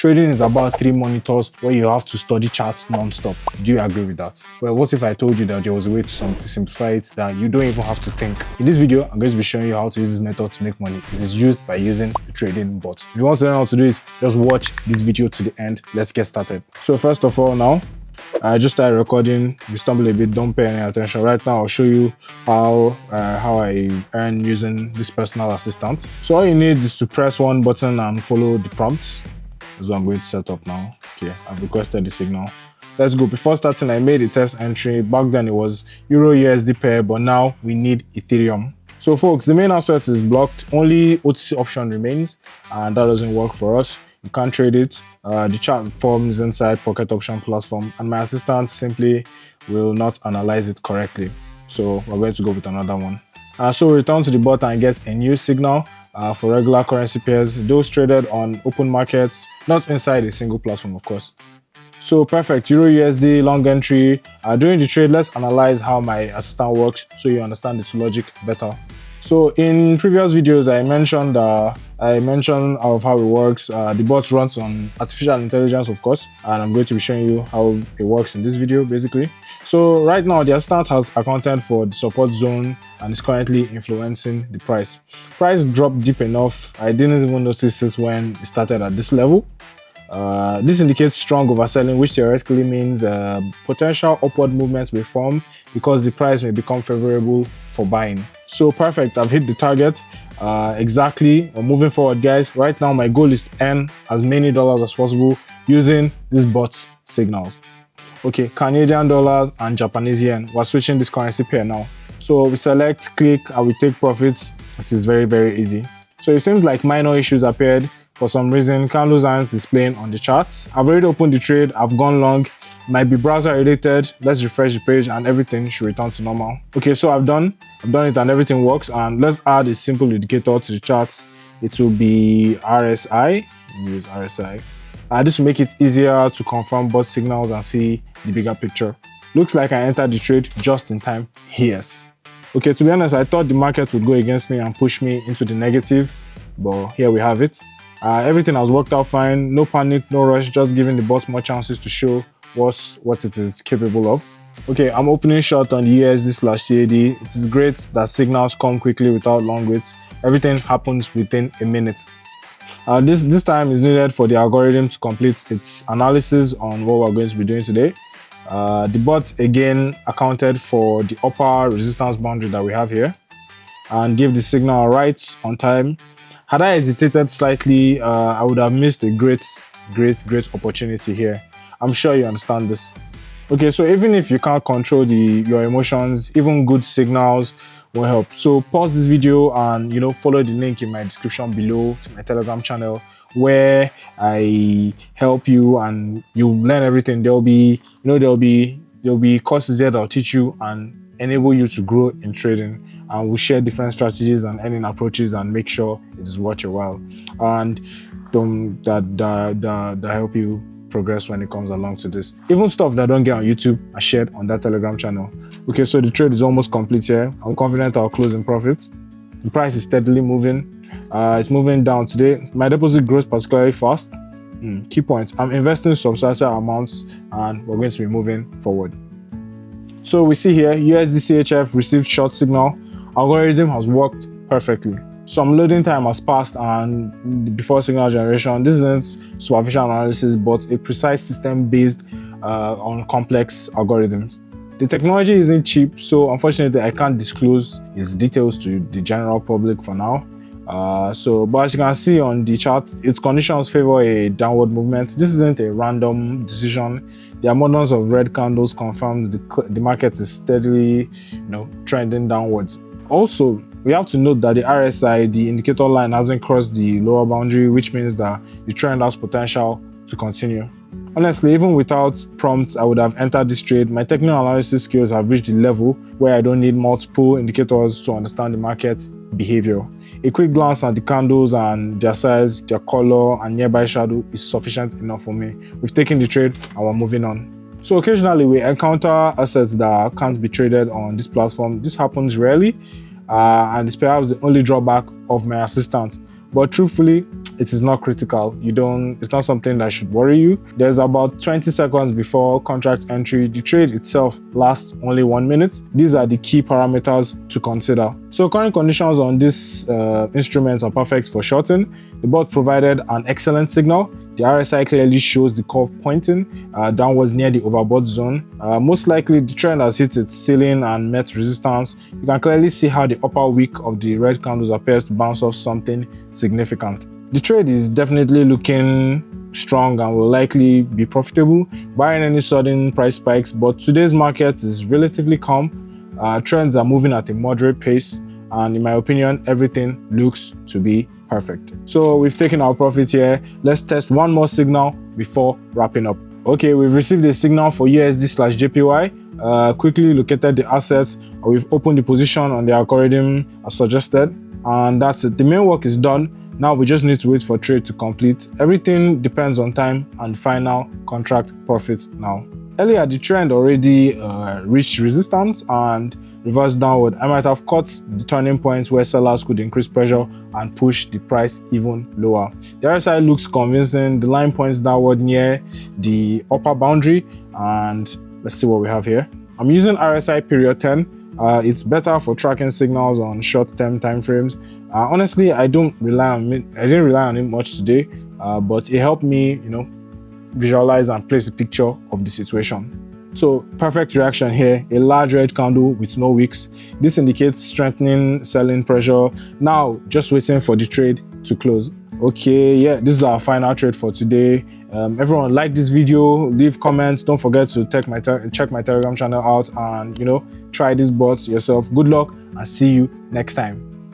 trading is about 3 monitors where you have to study charts non-stop. Do you agree with that? Well, what if I told you that there was a way to simplify it that you don't even have to think? In this video, I'm going to be showing you how to use this method to make money. It is used by using the trading bot. If you want to learn how to do it, just watch this video to the end. Let's get started. So first of all, now I just started recording. If you stumble a bit, don't pay any attention. Right now, I'll show you how I earn using this personal assistant. So all you need is to press one button and follow the prompts. That's what I'm going to set up now. Okay, I've requested the signal. Let's go. Before starting, I made a test entry. Back then, it was Euro USD pair, but now we need Ethereum. So folks, the main asset is blocked. Only OTC option remains, and that doesn't work for us. You can't trade it. The chart forms inside Pocket Option platform, and my assistant simply will not analyze it correctly. So we're going to go with another one. So we return to the bot and get a new signal for regular currency pairs, those traded on open markets, not inside a single platform, of course. So perfect, Euro USD long entry. During the trade, let's analyze how my assistant works so you understand its logic better. So in previous videos, I mentioned of how it works. The bot runs on artificial intelligence, of course, and I'm going to be showing you how it works in this video, basically. So right now, the assistant has accounted for the support zone and is currently influencing the price. Price dropped deep enough. I didn't even notice it when it started at this level. This indicates strong overselling, which theoretically means potential upward movements may form because the price may become favorable for buying. So perfect, I've hit the target exactly. Moving forward, guys, right now my goal is to earn as many dollars as possible using this bot's signals. Okay, Canadian dollars and Japanese yen. We're switching this currency pair now. So we select, click, and we take profits. It is very, very easy. So it seems like minor issues appeared. For some reason, candles aren't displaying on the charts. I've already opened the trade. I've gone long. It might be browser related. Let's refresh the page and everything should return to normal. Okay, so I've done it and everything works. And let's add a simple indicator to the chart. It will be RSI. Use RSI. This will make it easier to confirm both signals and see the bigger picture. Looks like I entered the trade just in time. Yes. Okay, to be honest, I thought the market would go against me and push me into the negative, but here we have it. Everything has worked out fine. No panic, no rush, just giving the bot more chances to show what it is capable of. Okay, I'm opening short on the USD/CAD. It is great that signals come quickly without long waits. Everything happens within a minute. This time is needed for the algorithm to complete its analysis on what we're going to be doing today. The bot again accounted for the upper resistance boundary that we have here and gave the signal right on time. Had I hesitated slightly, I would have missed a great opportunity here. I'm sure you understand this. Okay, so even if you can't control your emotions, even good signals will help. So pause this video and follow the link in my description below to my Telegram channel where I help you and you learn everything. There'll be courses there that'll teach you and enable you to grow in trading, and we'll share different strategies and earning approaches and make sure it is worth your while and that help you progress when it comes along to this. Even stuff that don't get on YouTube are shared on that Telegram channel. Okay, so the trade is almost complete here. I'm confident I'll close in profit. The price is steadily moving. It's moving down today. My deposit grows particularly fast. Key points: I'm investing substantial amounts and we're going to be moving forward. So we see here USD/CHF received short signal. Algorithm has worked perfectly. Some loading time has passed and before signal generation. This isn't superficial analysis but a precise system based on complex algorithms. The technology isn't cheap, so unfortunately I can't disclose its details to the general public for now. But as you can see on the chart, its conditions favor a downward movement. This isn't a random decision. The abundance of red candles confirms the market is steadily, trending downwards. Also, we have to note that the RSI, the indicator line, hasn't crossed the lower boundary, which means that the trend has potential to continue. Honestly, even without prompts, I would have entered this trade. My technical analysis skills have reached the level where I don't need multiple indicators to understand the market's behavior. A quick glance at the candles and their size, their color, and nearby shadow is sufficient enough for me. We've taken the trade and we're moving on. So occasionally we encounter assets that can't be traded on this platform. This happens rarely, and it's perhaps the only drawback of my assistant. But truthfully, it is not critical. It's not something that should worry you. There's about 20 seconds before contract entry. The trade itself lasts only 1 minute. These are the key parameters to consider. So current conditions on this instrument are perfect for shorting. The bot provided an excellent signal. The RSI clearly shows the curve pointing downwards near the overbought zone. Most likely the trend has hit its ceiling and met resistance. You can clearly see how the upper wick of the red candles appears to bounce off something significant. The trade is definitely looking strong and will likely be profitable, barring any sudden price spikes, but today's market is relatively calm. Trends are moving at a moderate pace, and in my opinion, everything looks to be perfect. So we've taken our profit here. Let's test one more signal before wrapping up. Okay, we've received a signal for USD/JPY. Quickly located the assets. We've opened the position on the algorithm as suggested, and that's it. The main work is done. Now we just need to wait for trade to complete. Everything depends on time and final contract profit now. Earlier, the trend already reached resistance and reversed downward. I might have caught the turning point where sellers could increase pressure and push the price even lower. The RSI looks convincing. The line points downward near the upper boundary, and let's see what we have here. I'm using RSI period 10. It's better for tracking signals on short-term time frames. Honestly, I didn't rely on it much today, but it helped me, visualize and place a picture of the situation. So perfect reaction here, a large red candle with no wicks. This indicates strengthening selling pressure. Now just waiting for the trade to close. Okay, yeah, this is our final trade for today. Everyone, like this video, leave comments. Don't forget to check my Telegram channel out and try these bots yourself. Good luck and see you next time.